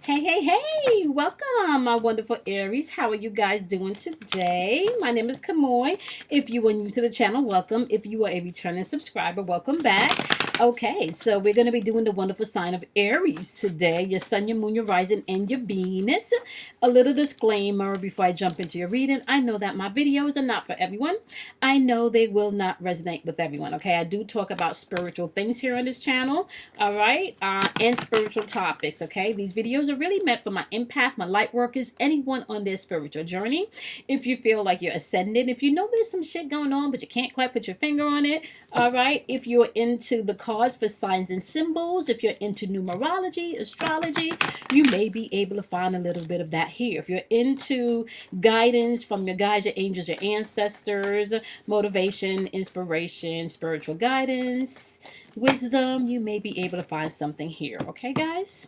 Hey, welcome, my wonderful Aries. How are you guys doing today? My name is Kamoy. If you are new to the channel, welcome. If you are a returning subscriber, welcome back. Okay, so we're going to be doing the wonderful sign of Aries today. Your sun, your moon, your rising, and your Venus. A little disclaimer before I jump into your reading. I know that my videos are not for everyone. I know they will not resonate with everyone, okay? I do talk about spiritual things here on this channel, all right? And spiritual topics, okay? These videos are really meant for my empath, my light workers, anyone on their spiritual journey. If you feel like you're ascending, if you know there's some shit going on, but you can't quite put your finger on it, all right? If you're into the cards for signs and symbols, if you're into numerology, astrology, you may be able to find a little bit of that here. If you're into guidance from your guides, your angels, your ancestors, motivation, inspiration, spiritual guidance, wisdom, you may be able to find something here. Okay, guys?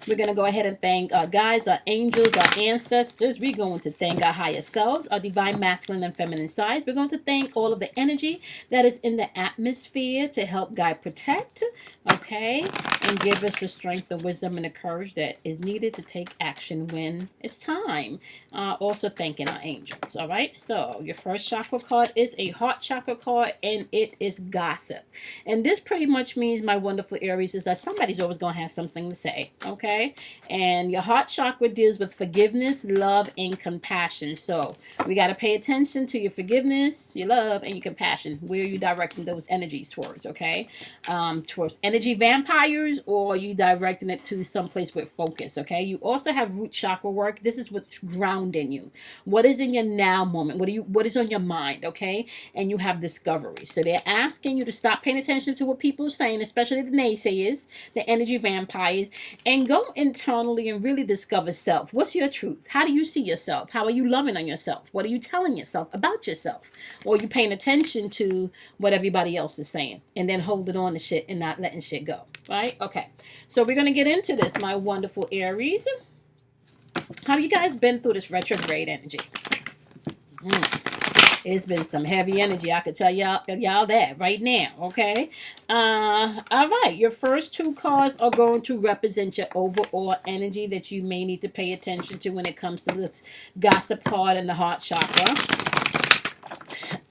We're going to go ahead and thank our guides, our angels, our ancestors. We're going to thank our higher selves, our divine masculine and feminine sides. We're going to thank all of the energy that is in the atmosphere to help guide, protect, okay, and give us the strength, the wisdom, and the courage that is needed to take action when it's time. Also thanking our angels, all right? So your first chakra card is a heart chakra card, and it is gossip. And this pretty much means, my wonderful Aries, is that somebody's always going to have something to say, okay? And your heart chakra deals with forgiveness, love, and compassion. So we got to pay attention to your forgiveness, your love, and your compassion. Where are you directing those energies towards, okay? Towards energy vampires, or are you directing it to someplace with focus, okay? You also have root chakra work. This is what's grounding you. What is in your now moment? What is on your mind, okay? And you have discovery. So they're asking you to stop paying attention to what people are saying, especially the naysayers, the energy vampires, and go internally and really discover self. What's your truth? How do you see yourself? How are you loving on yourself? What are you telling yourself about yourself? Or are you paying attention to what everybody else is saying and then holding on to shit and not letting shit go, right? Okay, so we're going to get into this, my wonderful Aries. How you guys been through this retrograde energy? It's been some heavy energy. I could tell y'all that right now, okay? All right. Your first two cards are going to represent your overall energy that you may need to pay attention to when it comes to this gossip card and the heart chakra.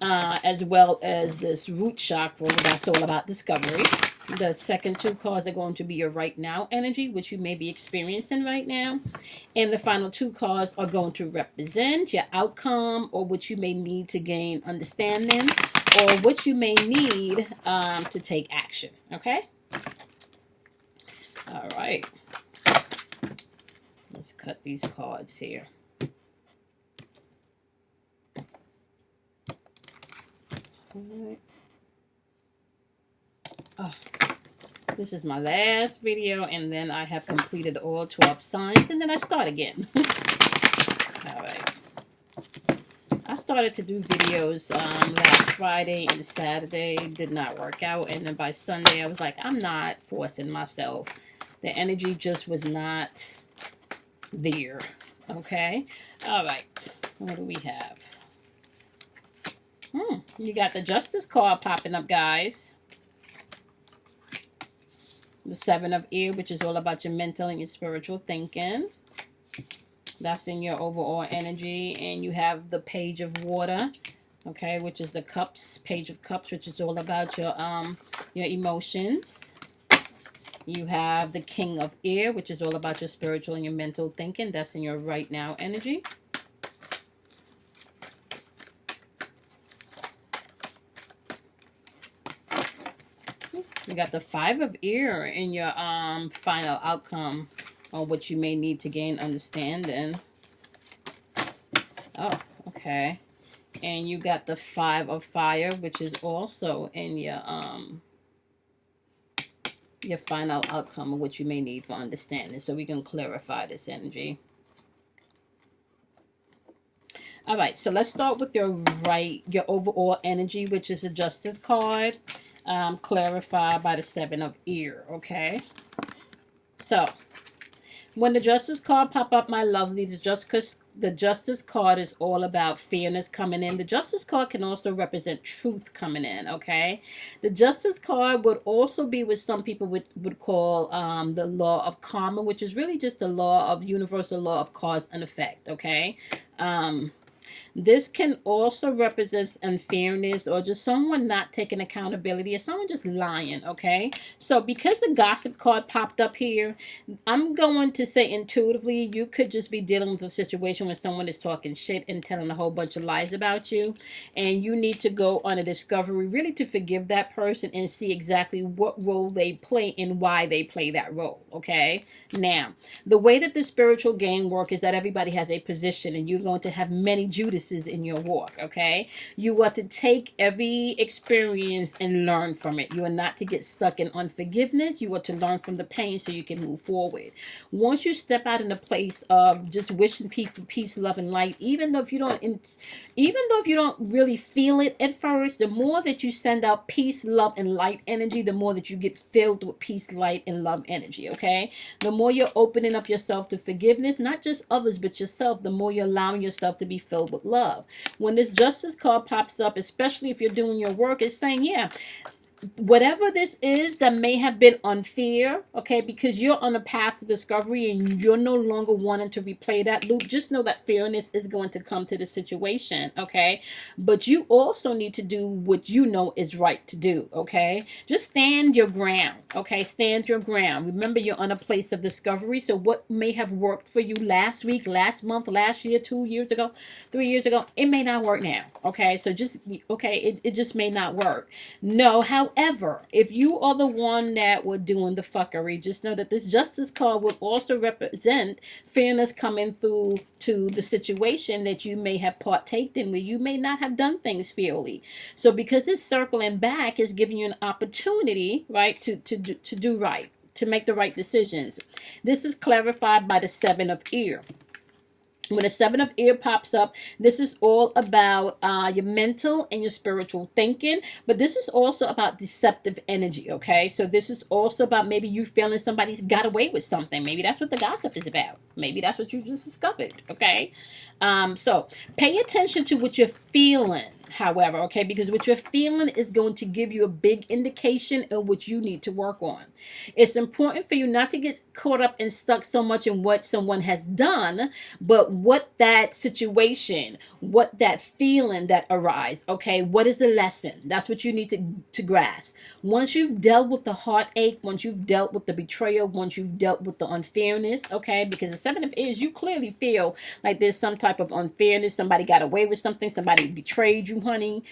As well as this root chakra, that's all about discovery. The second two cards are going to be your right now energy, which you may be experiencing right now. And the final two cards are going to represent your outcome, or what you may need to gain understanding, or what you may need to take action. Okay? All right. Let's cut these cards here. All right. Oh, this is my last video, and then I have completed all 12 signs, and then I start again. All right. I started to do videos last Friday and Saturday. Did not work out, and then by Sunday, I was like, I'm not forcing myself. The energy just was not there. Okay? All right. What do we have? You got the Justice card popping up, guys. The Seven of Air, which is all about your mental and your spiritual thinking. That's in your overall energy. And you have the Page of Water, okay, which is the Cups, Page of Cups, which is all about your emotions. You have the King of Air, which is all about your spiritual and your mental thinking. That's in your right now energy. You got the Five of Air in your final outcome, or what you may need to gain understanding. Oh, okay. And you got the Five of Fire, which is also in your final outcome, of what you may need for understanding. So we can clarify this energy. All right, so let's start with your overall energy, which is a Justice card. Clarified by the Seven of Air, okay? So, when the Justice card pop up, my lovelies, the the Justice card is all about fairness coming in. The Justice card can also represent truth coming in, okay? The Justice card would also be what some people would call the law of karma, which is really just the law of universal law of cause and effect, okay? This can also represent unfairness or just someone not taking accountability or someone just lying, okay? So because the gossip card popped up here, I'm going to say intuitively you could just be dealing with a situation where someone is talking shit and telling a whole bunch of lies about you, and you need to go on a discovery really to forgive that person and see exactly what role they play and why they play that role, okay? Now, the way that the spiritual game works is that everybody has a position, and you're going to have many Judases in your walk, okay? You are to take every experience and learn from it. You are not to get stuck in unforgiveness. You are to learn from the pain so you can move forward. Once you step out in a place of just wishing people peace, love, and light, even though if you don't really feel it at first, the more that you send out peace, love, and light energy, the more that you get filled with peace, light, and love energy, okay? The more you're opening up yourself to forgiveness, not just others, but yourself, the more you're allowing yourself to be filled with love. When this Justice card pops up, especially if you're doing your work, it's saying, yeah, whatever this is that may have been unfair, okay, because you're on a path to discovery and you're no longer wanting to replay that loop, just know that fairness is going to come to the situation, okay? But you also need to do what you know is right to do, okay? Just stand your ground, okay? Stand your ground. Remember, you're on a place of discovery, so what may have worked for you last week, last month, last year, 2 years ago, 3 years ago, it may not work now, okay? So just, okay, it just may not work. No, however, if you are the one that were doing the fuckery, just know that this Justice card would also represent fairness coming through to the situation that you may have partaked in where you may not have done things fairly. So because it's circling back, is giving you an opportunity, right, to do right, to make the right decisions. This is clarified by the Seven of Ear. When the Seven of Ear pops up, this is all about your mental and your spiritual thinking, but this is also about deceptive energy, okay? So this is also about maybe you feeling somebody's got away with something. Maybe that's what the gossip is about. Maybe that's what you just discovered, okay? So pay attention to what you're feeling, however, okay, because what you're feeling is going to give you a big indication of what you need to work on. It's important for you not to get caught up and stuck so much in what someone has done, but what that situation, what that feeling that arises, okay, what is the lesson? That's what you need to grasp. Once you've dealt with the heartache, once you've dealt with the betrayal, once you've dealt with the unfairness, okay, because the Seven of Ears, you clearly feel like there's some type of unfairness, somebody got away with something, somebody betrayed you, honey.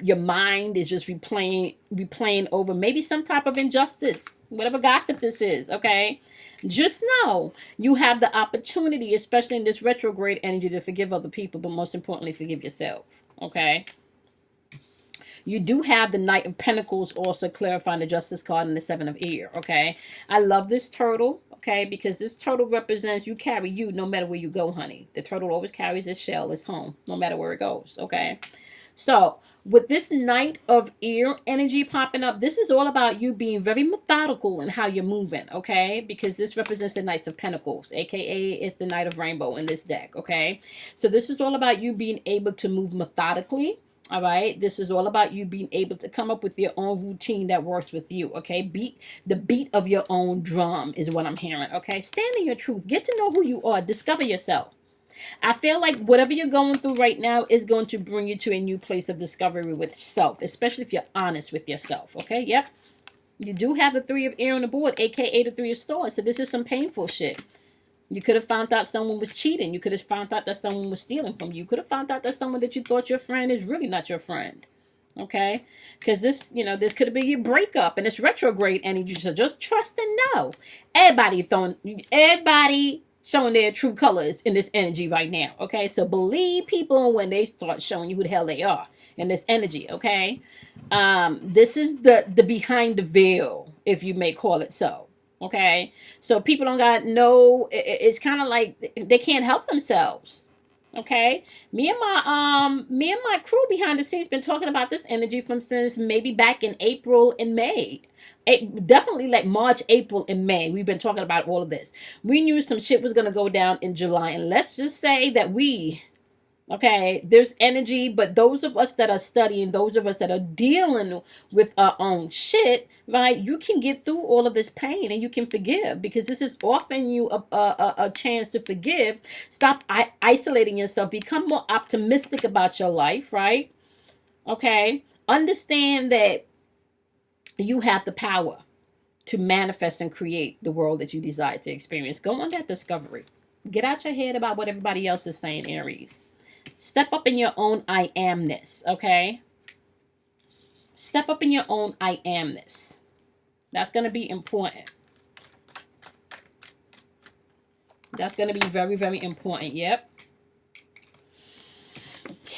Your mind is just replaying over maybe some type of injustice, whatever gossip this is, okay? Just know you have the opportunity, especially in this retrograde energy, to forgive other people, but most importantly, forgive yourself, okay? You do have the Knight of Pentacles also clarifying the Justice card and the Seven of Ear, okay? I love this turtle, okay, because this turtle represents you carry you no matter where you go, honey. The turtle always carries its shell, its home, no matter where it goes, okay? So with this Knight of Ear energy popping up, this is all about you being very methodical in how you're moving, okay? Because this represents the Knights of Pentacles, aka it's the Knight of Rainbow in this deck, okay? So this is all about you being able to move methodically. All right, this is all about you being able to come up with your own routine that works with you, okay? The beat of your own drum is what I'm hearing, okay? Stand in your truth. Get to know who you are. Discover yourself. I feel like whatever you're going through right now is going to bring you to a new place of discovery with self, especially if you're honest with yourself, okay? Yep. You do have the Three of Air on the board, aka the Three of Swords, so this is some painful shit. You could have found out someone was cheating. You could have found out that someone was stealing from you. You could have found out that someone that you thought your friend is really not your friend. Okay? Because this, this could have been your breakup and it's retrograde energy. So just trust and know. Everybody showing their true colors in this energy right now. Okay? So believe people when they start showing you who the hell they are in this energy. Okay? This is the behind the veil, if you may call it so. Okay, so people don't got no, it's kind of like they can't help themselves. Okay, me and my crew behind the scenes been talking about this energy from since maybe back in April and May. Definitely like March, April, and May. We've been talking about all of this. We knew some shit was gonna go down in July, and let's just say that okay, there's energy, but those of us that are studying, those of us that are dealing with our own shit, right? You can get through all of this pain and you can forgive, because this is offering you a chance to forgive. Stop isolating yourself. Become more optimistic about your life, right? Okay. Understand that you have the power to manifest and create the world that you desire to experience. Go on that discovery. Get out your head about what everybody else is saying, Aries. Step up in your own I amness, okay? Step up in your own I amness. That's going to be important. That's going to be very, very important. Yep.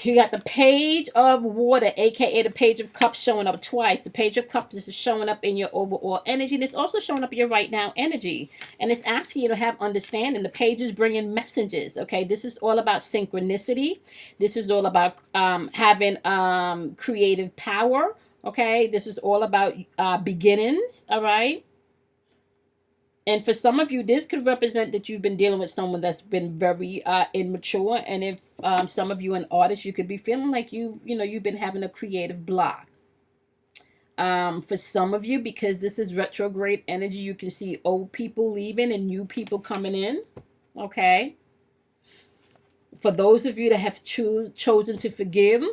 You got the Page of Water, aka the Page of Cups, showing up twice. The Page of Cups is showing up in your overall energy, and it's also showing up in your right now energy. And it's asking you to have understanding. The Page is bringing messages, okay? This is all about synchronicity. This is all about having creative power, okay? This is all about beginnings, all right? And for some of you, this could represent that you've been dealing with someone that's been very immature. And if some of you are an artist, you could be feeling like you've been having a creative block. For some of you, because this is retrograde energy, you can see old people leaving and new people coming in. Okay. For those of you that have chosen to forgive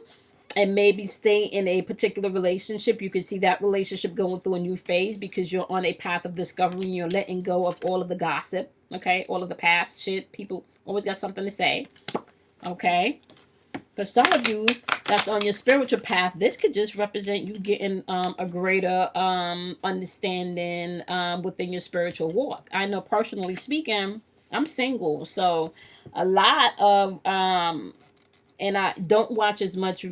and maybe stay in a particular relationship, you can see that relationship going through a new phase, because you're on a path of discovery and you're letting go of all of the gossip, okay? All of the past shit. People always got something to say, okay? For some of you that's on your spiritual path, this could just represent you getting a greater understanding within your spiritual walk. I know, personally speaking, I'm single, so a lot of and I don't watch as much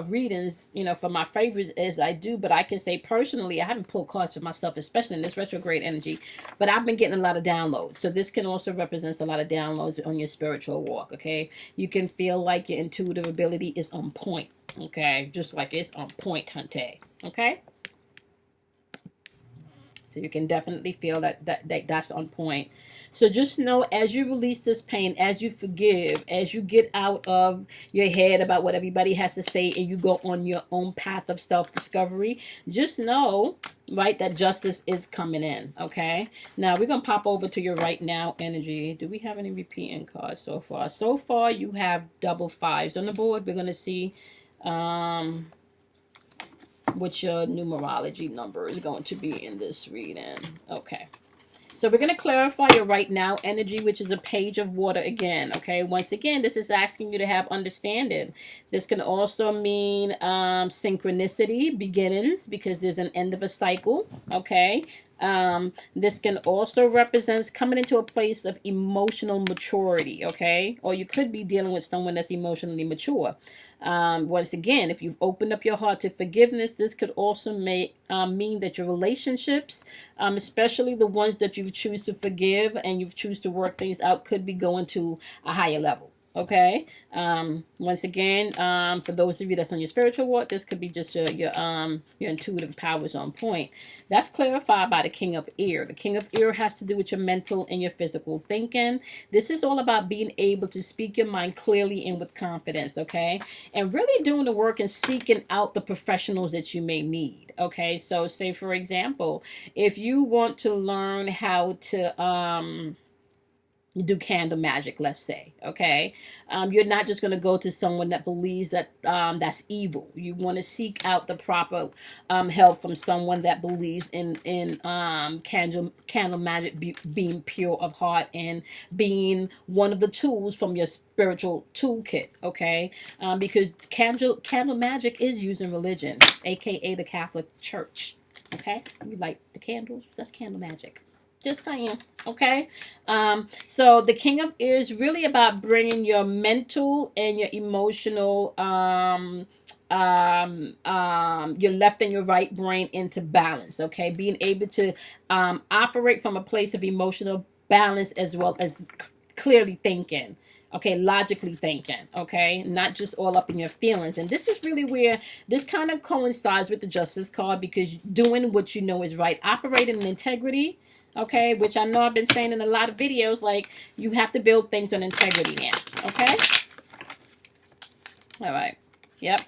readings, for my favorites as I do. But I can say personally, I haven't pulled cards for myself, especially in this retrograde energy. But I've been getting a lot of downloads. So this can also represent a lot of downloads on your spiritual walk, okay? You can feel like your intuitive ability is on point, okay? Just like it's on point, Hunte, okay? So you can definitely feel that's on point. So just know, as you release this pain, as you forgive, as you get out of your head about what everybody has to say and you go on your own path of self-discovery, just know, right, that justice is coming in, okay? Now, we're going to pop over to your right now energy. Do we have any repeating cards so far? So far, you have double fives on the board. We're going to see what your numerology number is going to be in this reading. Okay. So we're going to clarify your right now energy, which is a Page of Water again, okay? Once again, this is asking you to have understanding. This can also mean synchronicity, beginnings, because there's an end of a cycle, okay? This can also represent coming into a place of emotional maturity, okay? Or you could be dealing with someone that's emotionally mature. Once again, if you've opened up your heart to forgiveness, this could also mean that your relationships, especially the ones that you choose to forgive and you choose to work things out, could be going to a higher level. Okay. Once again, for those of you that's on your spiritual walk, this could be just your intuitive powers on point. That's clarified by the King of Air. The King of Air has to do with your mental and your physical thinking. This is all about being able to speak your mind clearly and with confidence. Okay. And really doing the work and seeking out the professionals that you may need. Okay. So say, for example, if you want to learn how to, do candle magic, let's say, okay? You're not just going to go to someone that believes that that's evil. You want to seek out the proper help from someone that believes in candle magic being pure of heart and being one of the tools from your spiritual toolkit, okay? Because candle magic is used in religion, aka the Catholic Church, okay? You light the candles, that's candle magic. Just saying, okay? So the King of Air is really about bringing your mental and your emotional, your left and your right brain into balance, okay? Being able to operate from a place of emotional balance as well as clearly thinking, Okay, logically thinking, okay, not just all up in your feelings. And this is really where this kind of coincides with the Justice card, because doing what you know is right, operating in integrity, okay, which I know I've been saying in a lot of videos, like you have to build things on integrity now, okay? All right, yep.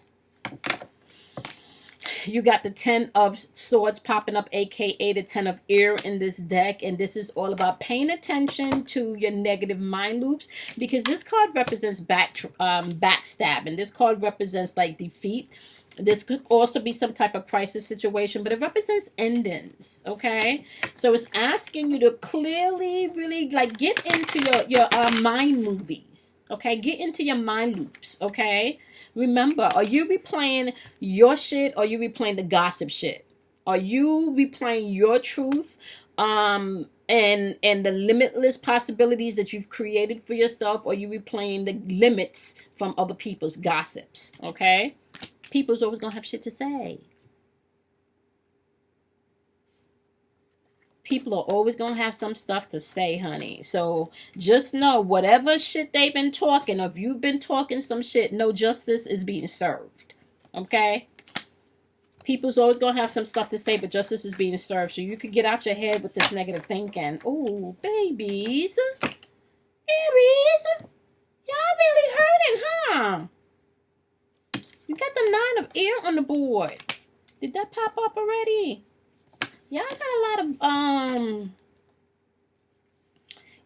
You got the 10 of Swords popping up, aka the 10 of Air in this deck. And this is all about paying attention to your negative mind loops, because this card represents backstabbing. This card represents like defeat. This could also be some type of crisis situation, but it represents endings, okay? So it's asking you to clearly really like get into your mind movies, okay? Get into your mind loops, okay? Remember, are you replaying your shit, or are you replaying the gossip shit? Are you replaying your truth and the limitless possibilities that you've created for yourself, or are you replaying the limits from other people's gossips, okay? People's always gonna have shit to say. People are always gonna have some stuff to say, honey. So just know, whatever shit they've been talking, if you've been talking some shit, no justice is being served. Okay? People's always gonna have some stuff to say, but justice is being served. So you could get out your head with this negative thinking. Ooh, babies. Aries. Y'all really hurting, huh? You got the 9 of Air on the board. Did that pop up already? Y'all got a lot of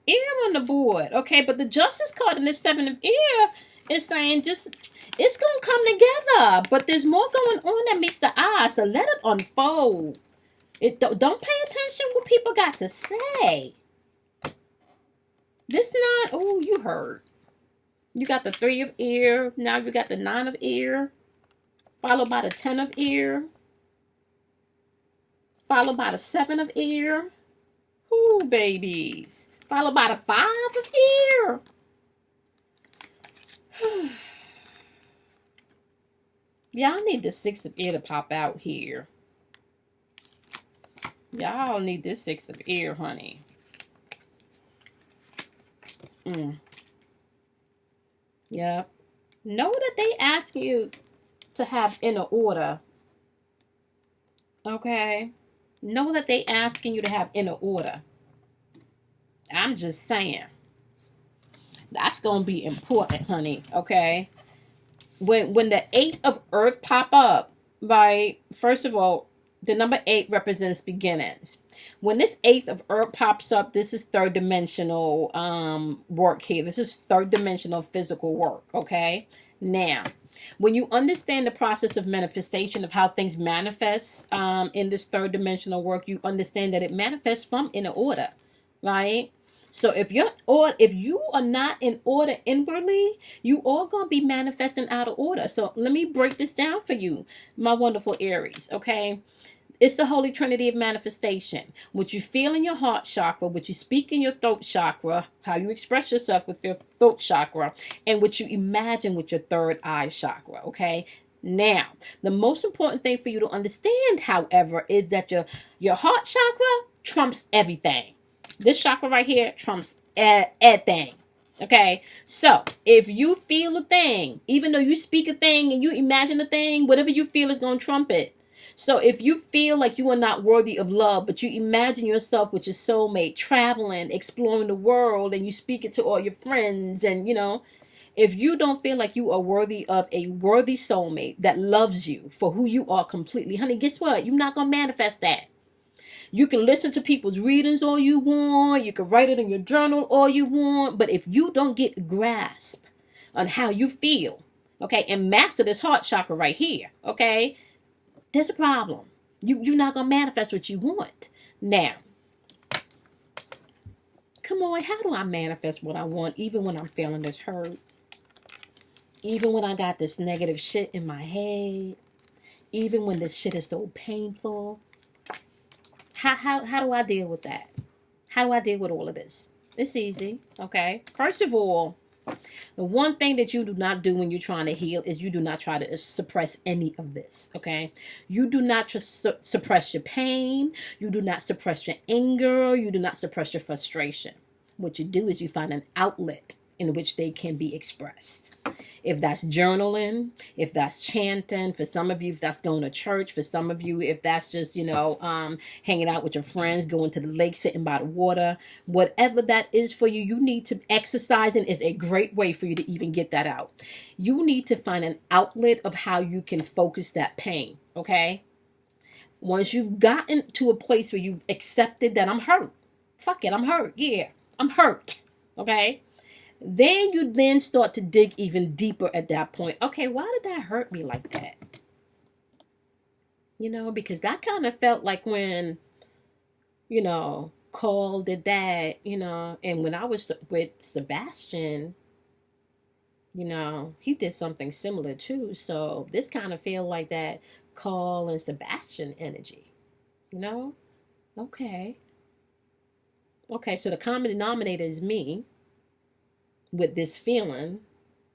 Air on the board. Okay, but the Justice card in the 7 of Air is saying just it's gonna come together. But there's more going on that meets the eye. So let it unfold. Don't pay attention what people got to say. This not, oh, you heard. You got the 3 of Air. Now you got the 9 of Air. Followed by the 10 of Air. Followed by the 7 of Air. Ooh, babies. Followed by the 5 of Air. Y'all need the 6 of Air to pop out here. Y'all need this 6 of Air, honey. Yep. Know that they ask you to have inner order. Okay? Know that they asking you to have inner order. I'm just saying. That's going to be important, honey. Okay? When the 8 of Earth pop up, right? First of all, the number 8 represents beginnings. When this 8th of Earth pops up, this is third dimensional work here. This is third dimensional physical work, okay? Now, when you understand the process of manifestation, of how things manifest in this third dimensional work, you understand that it manifests from inner order, right? So if you are not in order inwardly, you are going to be manifesting out of order. So let me break this down for you, my wonderful Aries, okay? It's the Holy Trinity of manifestation. What you feel in your heart chakra, what you speak in your throat chakra, how you express yourself with your throat chakra, and what you imagine with your third eye chakra, okay? Now, the most important thing for you to understand, however, is that your heart chakra trumps everything. This chakra right here trumps everything. Okay, so if you feel a thing, even though you speak a thing and you imagine a thing, whatever you feel is going to trump it. So if you feel like you are not worthy of love, but you imagine yourself with your soulmate traveling, exploring the world, and you speak it to all your friends, and you know, if you don't feel like you are worthy of a worthy soulmate that loves you for who you are completely, honey, guess what? You're not going to manifest that. You can listen to people's readings all you want. You can write it in your journal all you want. But if you don't get a grasp on how you feel, okay, and master this heart chakra right here, okay, there's a problem. You're not going to manifest what you want. Now, come on, how do I manifest what I want even when I'm feeling this hurt? Even when I got this negative shit in my head? Even when this shit is so painful? How do I deal with that? How do I deal with all of this? It's easy, okay? First of all, the one thing that you do not do when you're trying to heal is you do not try to suppress any of this, okay? You do not suppress your pain. You do not suppress your anger. You do not suppress your frustration. What you do is you find an outlet, in which they can be expressed. If that's journaling, if that's chanting, for some of you, if that's going to church, for some of you, if that's just, hanging out with your friends, going to the lake, sitting by the water, whatever that is for you, you need to exercising is a great way for you to even get that out. You need to find an outlet of how you can focus that pain, okay? Once you've gotten to a place where you've accepted that I'm hurt, fuck it, I'm hurt, yeah, I'm hurt, okay? Then you then start to dig even deeper at that point. Okay, why did that hurt me like that? Because that kind of felt like when, Cole did that, and when I was with Sebastian, he did something similar too. So this kind of feel like that Cole and Sebastian energy, Okay. Okay, so the common denominator is me with this feeling.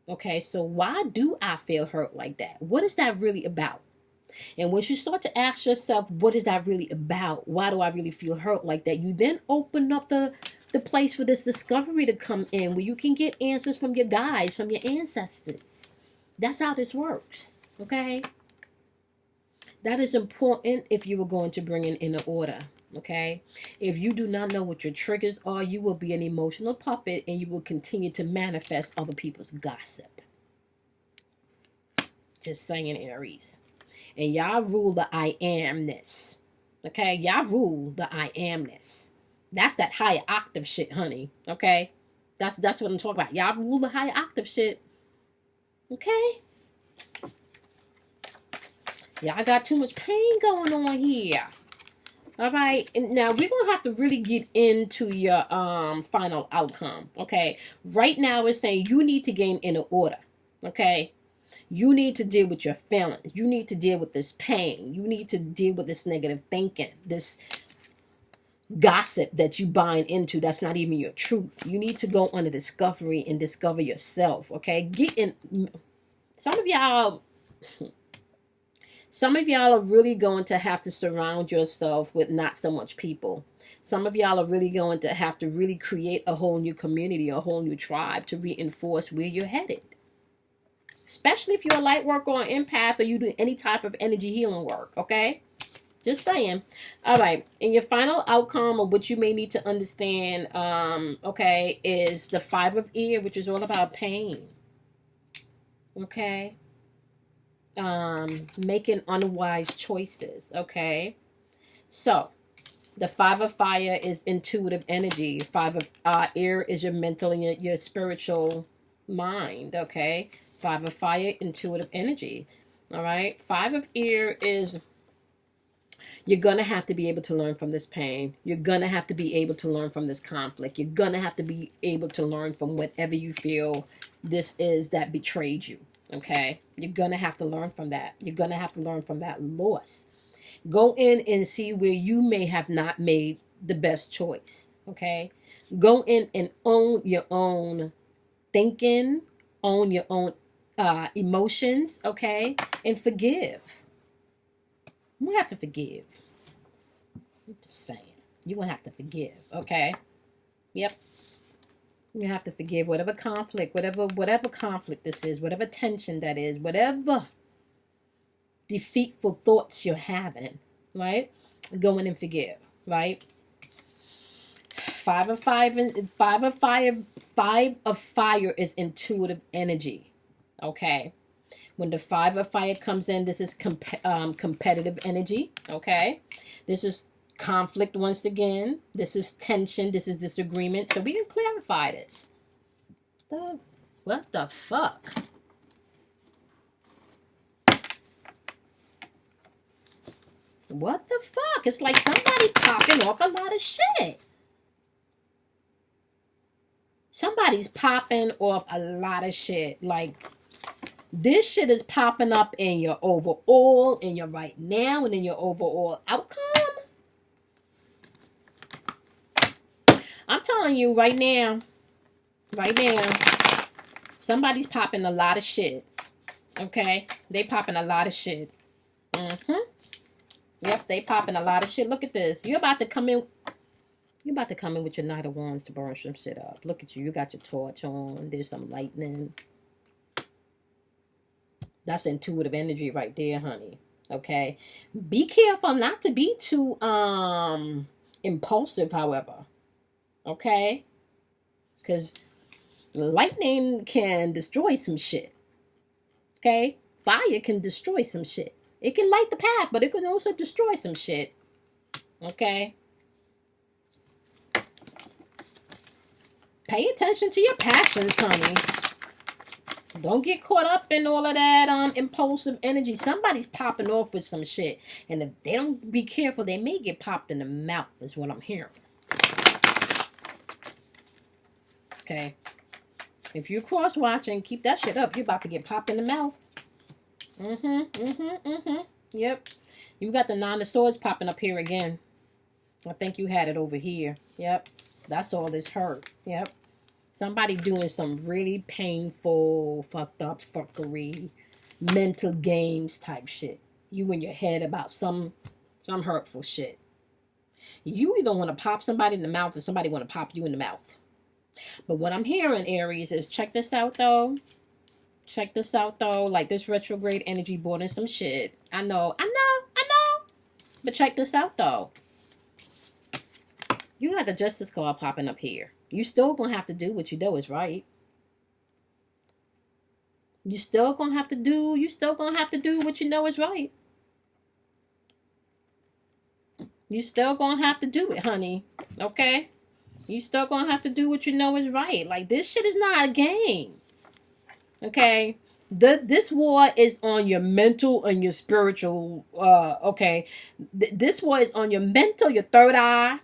Okay, so why do I feel hurt like that? What is that really about? And once you start to ask yourself, what is that really about? Why do I really feel hurt like that? You then open up the place for this discovery to come in, where you can get answers from your guides, from your ancestors. That's how this works, okay? That is important if you were going to bring in inner order. Okay, if you do not know what your triggers are, you will be an emotional puppet and you will continue to manifest other people's gossip. Just saying, Aries. And y'all rule the I amness. Okay, y'all rule the I amness. That's that higher octave shit, honey. Okay, that's what I'm talking about. Y'all rule the higher octave shit. Okay, y'all got too much pain going on here. All right, and now we're going to have to really get into your final outcome, okay? Right now it's saying you need to gain inner order, okay? You need to deal with your feelings. You need to deal with this pain. You need to deal with this negative thinking, this gossip that you buying into that's not even your truth. You need to go on a discovery and discover yourself, okay? Some of y'all are really going to have to surround yourself with not so much people. Some of y'all are really going to have to really create a whole new community, a whole new tribe to reinforce where you're headed. Especially if you're a light worker or empath or you do any type of energy healing work, okay? Just saying. All right. And your final outcome of what you may need to understand, okay, is the 5 of ear, which is all about pain. Okay? Making unwise choices, okay? So the 5 of fire is intuitive energy. 5 of air is your mental and your spiritual mind, okay? 5 of fire, intuitive energy. All right, 5 of air is you're gonna have to be able to learn from this pain. You're gonna have to be able to learn from this conflict. You're gonna have to be able to learn from whatever you feel this is that betrayed you. Okay, you're gonna have to learn from that. You're gonna have to learn from that loss. Go in and see where you may have not made the best choice. Okay, go in and own your own thinking, own your own emotions. Okay, and forgive. You have to forgive. I'm just saying, you will have to forgive. Okay. Yep. You have to forgive whatever conflict, whatever conflict this is, whatever tension that is, whatever defeatful thoughts you're having, right? Go in and forgive, right? 5 of fire is intuitive energy. Okay. When the 5 of fire comes in, this is competitive energy. Okay. This is conflict once again. This is tension. This is disagreement. So we can clarify this. What the fuck? What the fuck? It's like somebody popping off a lot of shit. Somebody's popping off a lot of shit. Like, this shit is popping up in your overall, in your right now, and in your overall outcome. I'm telling you right now, somebody's popping a lot of shit. Okay? They popping a lot of shit. Yep, they popping a lot of shit. Look at this. You're about to come in. You're about to come in with your Knight of Wands to burn some shit up. Look at you. You got your torch on. There's some lightning. That's intuitive energy right there, honey. Okay? Be careful not to be too impulsive, however. Okay? Because lightning can destroy some shit. Okay? Fire can destroy some shit. It can light the path, but it can also destroy some shit. Okay? Pay attention to your passions, honey. Don't get caught up in all of that impulsive energy. Somebody's popping off with some shit. And if they don't be careful, they may get popped in the mouth, is what I'm hearing. Okay? If you're cross-watching, keep that shit up. You're about to get popped in the mouth. Yep. You got the Nine of Swords popping up here again. I think you had it over here. Yep. That's all this hurt. Yep. Somebody doing some really painful, fucked up fuckery, mental games type shit. You in your head about some hurtful shit. You either want to pop somebody in the mouth or somebody want to pop you in the mouth. But what I'm hearing, Aries, is check this out, though. Check this out, though. Like, this retrograde energy brought in some shit. I know. But check this out, though. You got the Justice card popping up here. You still gonna have to do what you know is right. You still gonna have to do what you know is right. You still gonna have to do it, honey. Okay? You still gonna have to do what you know is right. Like, this shit is not a game. Okay? This war is on your mental and your spiritual, okay? This war is on your mental, your third eye.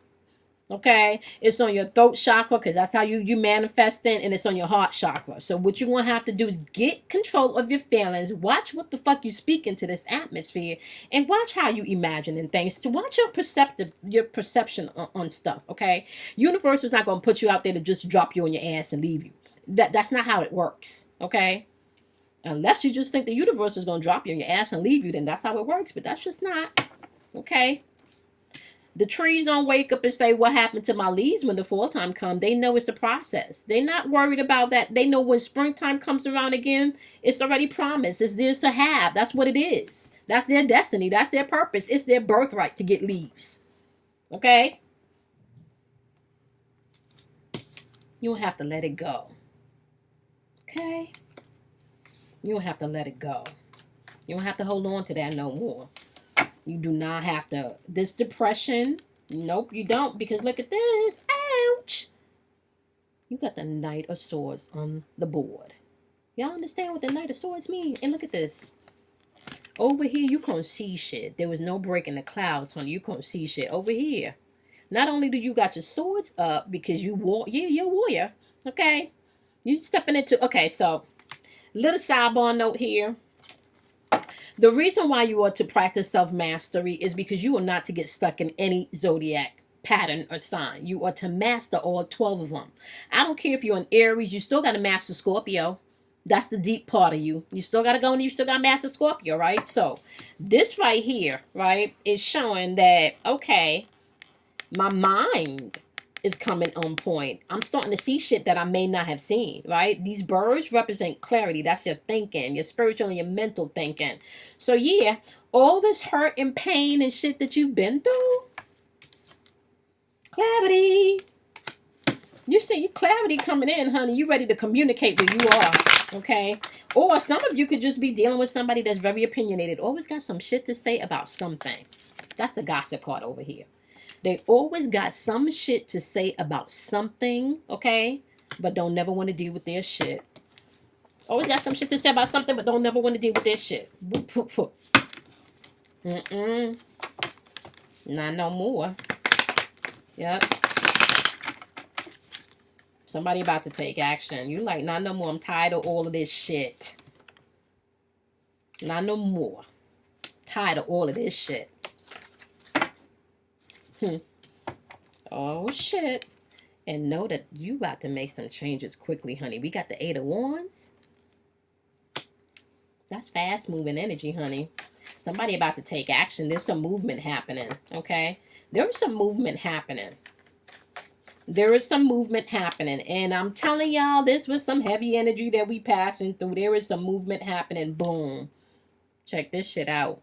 Okay, it's on your throat chakra because that's how you manifesting, and it's on your heart chakra. So what you're gonna have to do is get control of your feelings. Watch what the fuck you speak into this atmosphere, and watch how you imagining things. To watch your perception on stuff. Okay, universe is not gonna put you out there to just drop you on your ass and leave you. That's not how it works. Okay, unless you just think the universe is gonna drop you on your ass and leave you, then that's how it works. But that's just not. Okay. The trees don't wake up and say, what happened to my leaves when the fall time comes? They know it's a process. They're not worried about that. They know when springtime comes around again, it's already promised. It's theirs to have. That's what it is. That's their destiny. That's their purpose. It's their birthright to get leaves. Okay? You don't have to let it go. Okay? You don't have to let it go. You don't have to hold on to that no more. You do not have to. This depression, nope, you don't. Because look at this. Ouch. You got the Knight of Swords on the board. Y'all understand what the Knight of Swords mean? And look at this. Over here, you can't see shit. There was no break in the clouds, honey. You can't see shit. Over here. Not only do you got your swords up because you're a warrior. Okay? You stepping into... Okay, so, little sidebar note here. The reason why you are to practice self-mastery is because you are not to get stuck in any zodiac pattern or sign. You are to master all 12 of them. I don't care if you're an Aries, you still got to master Scorpio. That's the deep part of you. You still got to go and you still got to master Scorpio, right? So, this right here, right, is showing that, okay, my mind is coming on point. I'm starting to see shit that I may not have seen, right? These birds represent clarity. That's your thinking, your spiritual and your mental thinking. So yeah, all this hurt and pain and shit that you've been through, clarity. You see your clarity coming in, honey. You ready to communicate where you are, okay? Or some of you could just be dealing with somebody that's very opinionated. Always got some shit to say about something. That's the gossip part over here. They always got some shit to say about something, okay? But don't never want to deal with their shit. Always got some shit to say about something, but don't never want to deal with their shit. Not no more. Yep. Somebody about to take action. You like, not no more. I'm tired of all of this shit. Not no more. Tired of all of this shit. Oh, shit. And know that you about to make some changes quickly, honey. We got the 8 of Wands. That's fast-moving energy, honey. Somebody about to take action. There's some movement happening, okay? There's some movement happening. There is some movement happening. And I'm telling y'all, this was some heavy energy that we passing through. There is some movement happening. Boom. Check this shit out.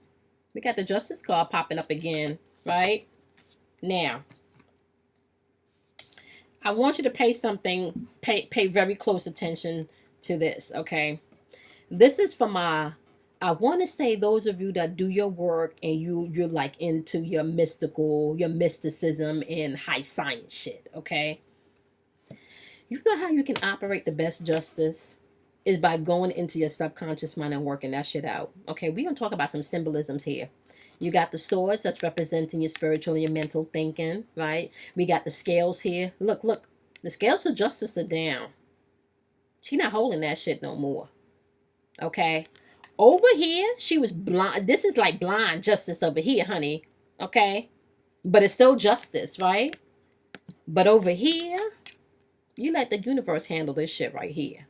We got the Justice card popping up again, right? Now, I want you to pay very close attention to this, okay? This is for I want to say those of you that do your work and you're like into your mysticism and high science shit, okay? You know how you can operate the best justice is by going into your subconscious mind and working that shit out. Okay, we're going to talk about some symbolisms here. You got the swords that's representing your spiritual and your mental thinking, right? We got the scales here. Look. The scales of justice are down. She not holding that shit no more. Okay? Over here, she was blind. This is like blind justice over here, honey. Okay? But it's still justice, right? But over here, you let the universe handle this shit right here.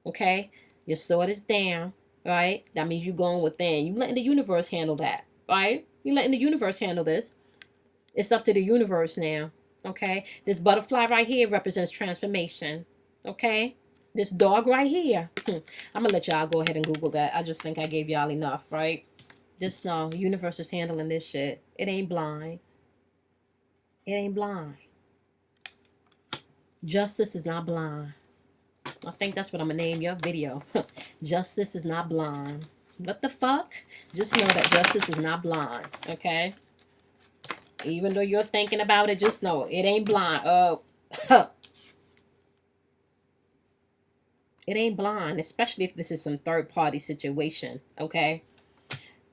Okay? Your sword is down, right? That means you going within. You letting the universe handle that, right? You letting the universe handle this. It's up to the universe now. Okay? This butterfly right here represents transformation. Okay? This dog right here. I'm going to let y'all go ahead and Google that. I just think I gave y'all enough, right? Just know, the universe is handling this shit. It ain't blind. It ain't blind. Justice is not blind. I think that's what I'm going to name your video. Justice is not blind. What the fuck? Just know that justice is not blind. Okay? Even though you're thinking about it, just know it ain't blind. It ain't blind, especially if this is some third-party situation, okay?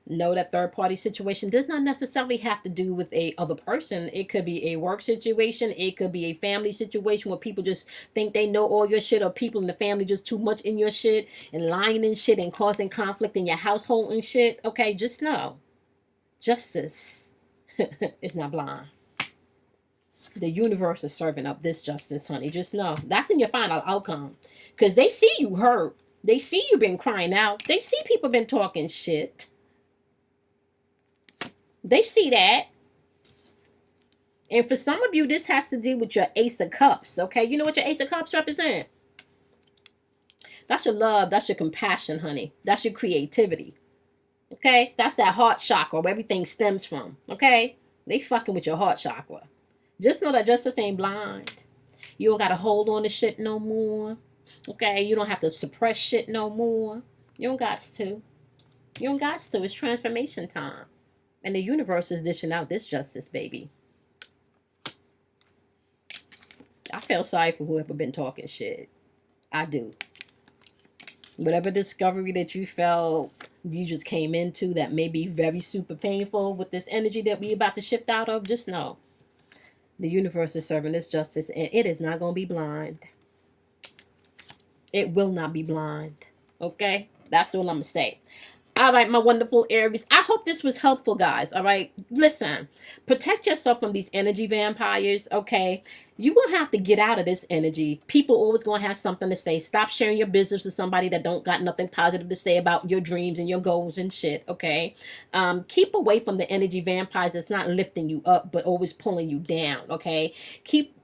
Know that third-party situation does not necessarily have to do with a other person. It could be a work situation. It could be a family situation where people just think they know all your shit, or people in the family just too much in your shit and lying and shit and causing conflict in your household and shit. Okay, just know. Justice is not blind. The universe is serving up this justice, honey. Just know. That's in your final outcome. Because they see you hurt. They see you been crying out. They see people been talking shit. They see that. And for some of you, this has to do with your Ace of Cups. Okay? You know what your Ace of Cups represent? That's your love. That's your compassion, honey. That's your creativity. Okay? That's that heart chakra where everything stems from. Okay? They fucking with your heart chakra. Just know that justice ain't blind. You don't got to hold on to shit no more. Okay? You don't have to suppress shit no more. You don't got to. You don't got to. It's transformation time. And the universe is dishing out this justice, baby. I feel sorry for whoever been talking shit. I do. Whatever discovery that you felt you just came into that may be very super painful with this energy that we about to shift out of, just know. The universe is serving this justice, and it is not going to be blind. It will not be blind. Okay? That's all I'm going to say. All right, my wonderful Aries. I hope this was helpful, guys. All right? Listen. Protect yourself from these energy vampires, okay? You're going to have to get out of this energy. People always going to have something to say. Stop sharing your business with somebody that don't got nothing positive to say about your dreams and your goals and shit, okay? Keep away from the energy vampires that's not lifting you up but always pulling you down, okay? Keep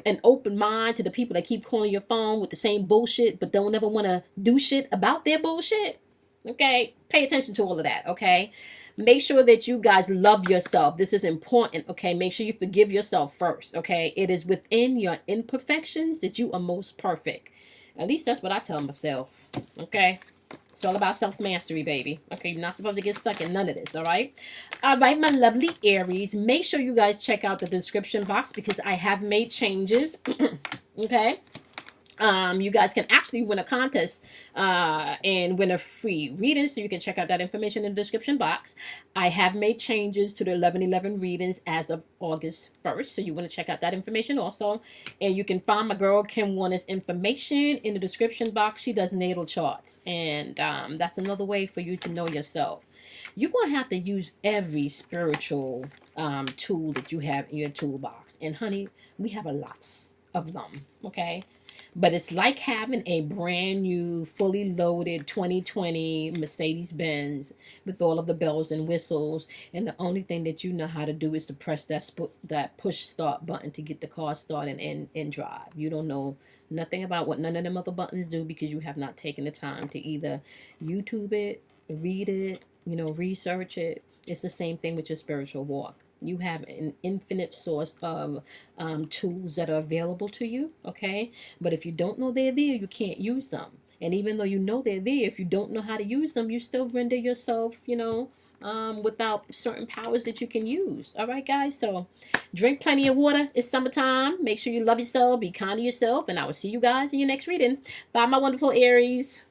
an open mind to the people that keep calling your phone with the same bullshit but don't ever want to do shit about their bullshit. Okay, pay attention to all of that, okay? Make sure that you guys love yourself. This is important, okay? Make sure you forgive yourself first, okay? It is within your imperfections that you are most perfect. At least that's what I tell myself, okay? It's all about self-mastery, baby. Okay, you're not supposed to get stuck in none of this, all right? All right, my lovely Aries. Make sure you guys check out the description box because I have made changes, okay? You guys can actually win a contest and win a free reading, so you can check out that information in the description box. I have made changes to the 11/11 readings as of August 1st, so you want to check out that information also. And you can find my girl Kim Warner's information in the description box. She does natal charts, and that's another way for you to know yourself. You're going to have to use every spiritual tool that you have in your toolbox. And honey, we have a lot of them, okay? But it's like having a brand new, fully loaded 2020 Mercedes Benz with all of the bells and whistles. And the only thing that you know how to do is to press that push start button to get the car started and drive. You don't know nothing about what none of them other buttons do because you have not taken the time to either YouTube it, read it, research it. It's the same thing with your spiritual walk. You have an infinite source of tools that are available to you, okay? But if you don't know they're there, you can't use them. And even though you know they're there, if you don't know how to use them, you still render yourself, without certain powers that you can use. All right, guys? So drink plenty of water. It's summertime. Make sure you love yourself. Be kind to yourself. And I will see you guys in your next reading. Bye, my wonderful Aries.